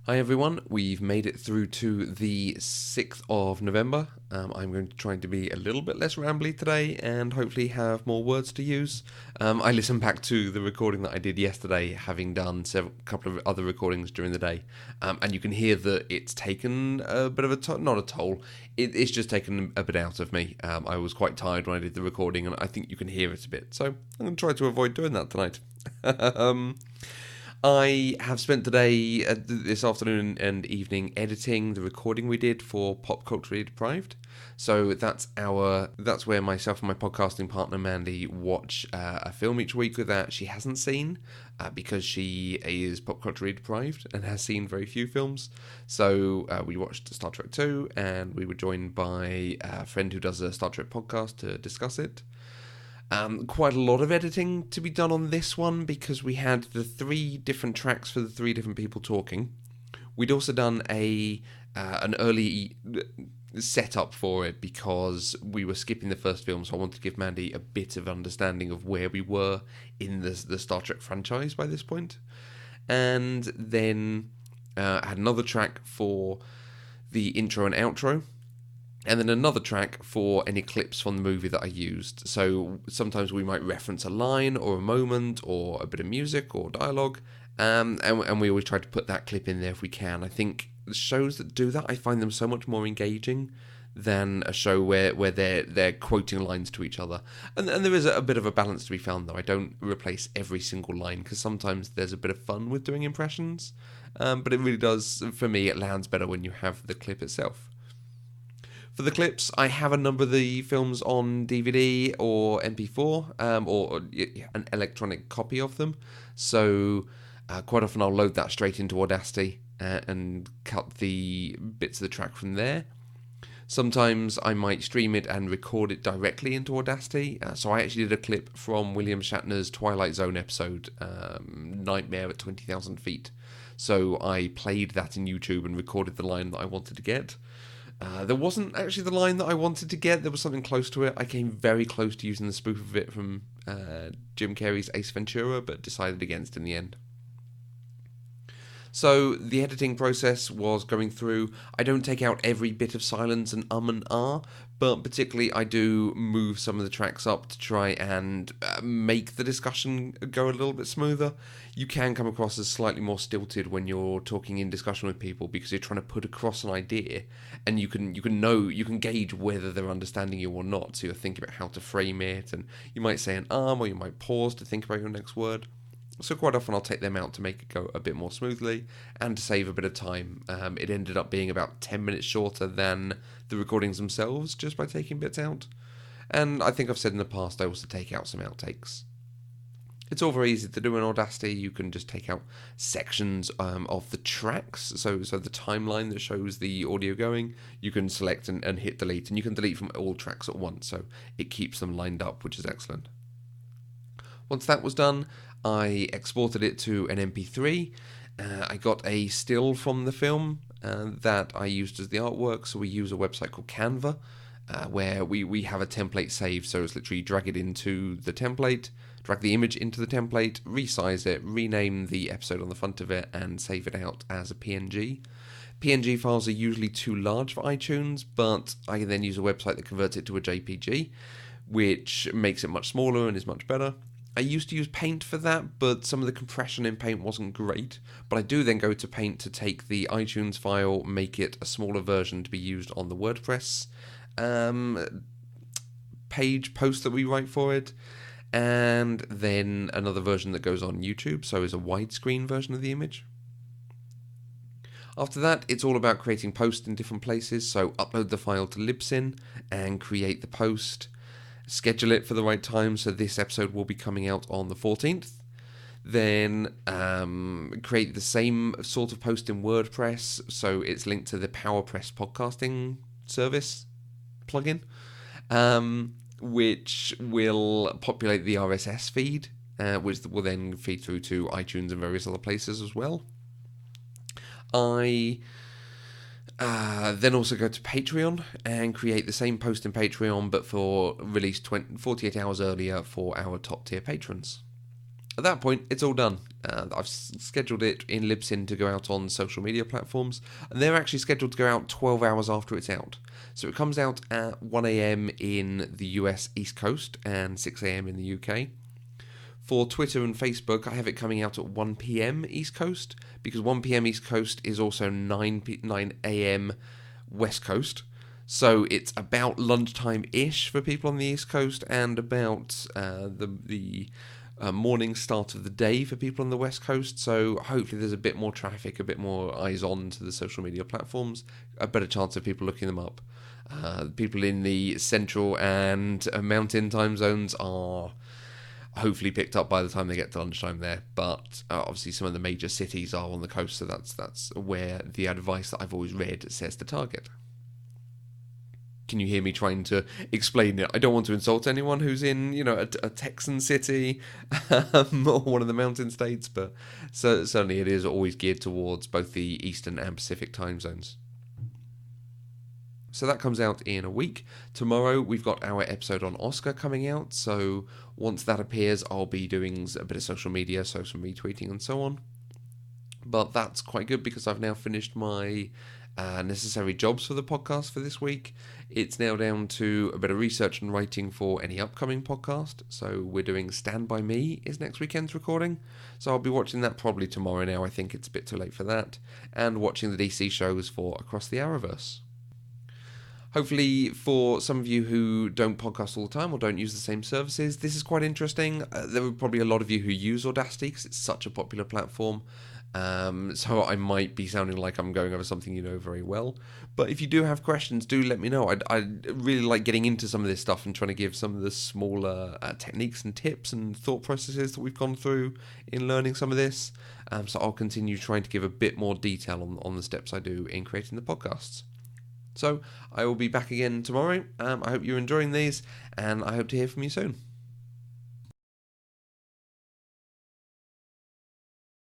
Hi everyone, we've made it through to the 6th of November. I'm going to try to be a little bit less rambly today and hopefully have more words to use. I listened back to the recording that I did yesterday, having done a couple of other recordings during the day, and you can hear that it's taken a bit of a not a toll, it's just taken a bit out of me. I was quite tired when I did the recording and I think you can hear it a bit, so I'm going to try to avoid doing that tonight. I have spent today, this afternoon and evening, editing the recording we did for Pop Culturally Deprived. So that's where myself and my podcasting partner Mandy watch a film each week that she hasn't seen, because she is pop culturally deprived and has seen very few films. So we watched Star Trek 2, and we were joined by a friend who does a Star Trek podcast to discuss it. Quite a lot of editing to be done on this one because we had the 3 different tracks for the 3 different people talking. We'd also done an early setup for it because we were skipping the first film, so I wanted to give Mandy a bit of understanding of where we were in the Star Trek franchise by this point. And then I had another track for the intro and outro. And then another track for any clips from the movie that I used. So sometimes we might reference a line or a moment or a bit of music or dialogue. And we always try to put that clip in there if we can. I think the shows that do that, I find them so much more engaging than a show where they're quoting lines to each other. And there is a bit of a balance to be found, though. I don't replace every single line because sometimes there's a bit of fun with doing impressions. But it really does, for me, it lands better when you have the clip itself. For the clips, I have a number of the films on DVD or MP4, or an electronic copy of them. So quite often I'll load that straight into Audacity and cut the bits of the track from there. Sometimes I might stream it and record it directly into Audacity. So I actually did a clip from William Shatner's Twilight Zone episode, Nightmare at 20,000 Feet. So I played that in YouTube and recorded the line that I wanted to get. There wasn't actually the line that I wanted to get. There was something close to it. I came very close to using the spoof of it from Jim Carrey's Ace Ventura, but decided against in the end. So the editing process was going through. I don't take out every bit of silence and ah, but particularly I do move some of the tracks up to try and make the discussion go a little bit smoother. You can come across as slightly more stilted when you're talking in discussion with people because you're trying to put across an idea, and you can gauge whether they're understanding you or not. So you're thinking about how to frame it, and you might say an or you might pause to think about your next word. So quite often I'll take them out to make it go a bit more smoothly and to save a bit of time. It ended up being about 10 minutes shorter than the recordings themselves just by taking bits out. And I think I've said in the past I also take out some outtakes. It's all very easy to do in Audacity. You can just take out sections of the tracks. So the timeline that shows the audio going, you can select and hit delete. And you can delete from all tracks at once. So it keeps them lined up, which is excellent. Once that was done, I exported it to an MP3. I got a still from the film that I used as the artwork. So we use a website called Canva, where we have a template saved. So it's literally drag it into the template, drag the image into the template, resize it, rename the episode on the front of it, and save it out as a PNG. PNG files are usually too large for iTunes, but I can then use a website that converts it to a JPG, which makes it much smaller and is much better. I used to use Paint for that, but some of the compression in Paint wasn't great. But I do then go to Paint to take the iTunes file, make it a smaller version to be used on the WordPress page post that we write for it, and then another version that goes on YouTube, so is a widescreen version of the image. After that, it's all about creating posts in different places, so upload the file to Libsyn and create the post. Schedule it for the right time, so this episode will be coming out on the 14th. Then create the same sort of post in WordPress, so it's linked to the PowerPress podcasting service plugin, which will populate the RSS feed, which will then feed through to iTunes and various other places as well. I then also go to Patreon and create the same post in Patreon, but for release 48 hours earlier for our top tier patrons. At that point, it's all done. I've scheduled it in Libsyn to go out on social media platforms, and they're actually scheduled to go out 12 hours after it's out. So it comes out at 1 a.m. in the US East Coast and 6 a.m. in the UK. For Twitter and Facebook, I have it coming out at 1 p.m. East Coast, because 1 p.m. East Coast is also 9 a.m. West Coast. So it's about lunchtime-ish for people on the East Coast, and about the morning start of the day for people on the West Coast. So hopefully there's a bit more traffic, a bit more eyes on to the social media platforms, a better chance of people looking them up. People in the central and mountain time zones are hopefully picked up by the time they get to lunchtime there, but obviously some of the major cities are on the coast, so that's where the advice that I've always read says to target. Can you hear me trying to explain it? I don't want to insult anyone who's in, a Texan city or one of the mountain states, but certainly it is always geared towards both the Eastern and Pacific time zones. So that comes out in a week. Tomorrow we've got our episode on Oscar coming out, so once that appears I'll be doing a bit of social media, so some retweeting and so on. But that's quite good because I've now finished my necessary jobs for the podcast for this week. It's now down to a bit of research and writing for any upcoming podcast. So we're doing Stand By Me is next weekend's recording. So I'll be watching that probably tomorrow now. I think it's a bit too late for that. And watching the DC shows for Across the Arrowverse. Hopefully for some of you who don't podcast all the time or don't use the same services, this is quite interesting. There are probably a lot of you who use Audacity because it's such a popular platform. So I might be sounding like I'm going over something you know very well. But if you do have questions, do let me know. I really like getting into some of this stuff and trying to give some of the smaller techniques and tips and thought processes that we've gone through in learning some of this. So I'll continue trying to give a bit more detail on the steps I do in creating the podcasts. So I will be back again tomorrow. I hope you're enjoying these, and I hope to hear from you soon.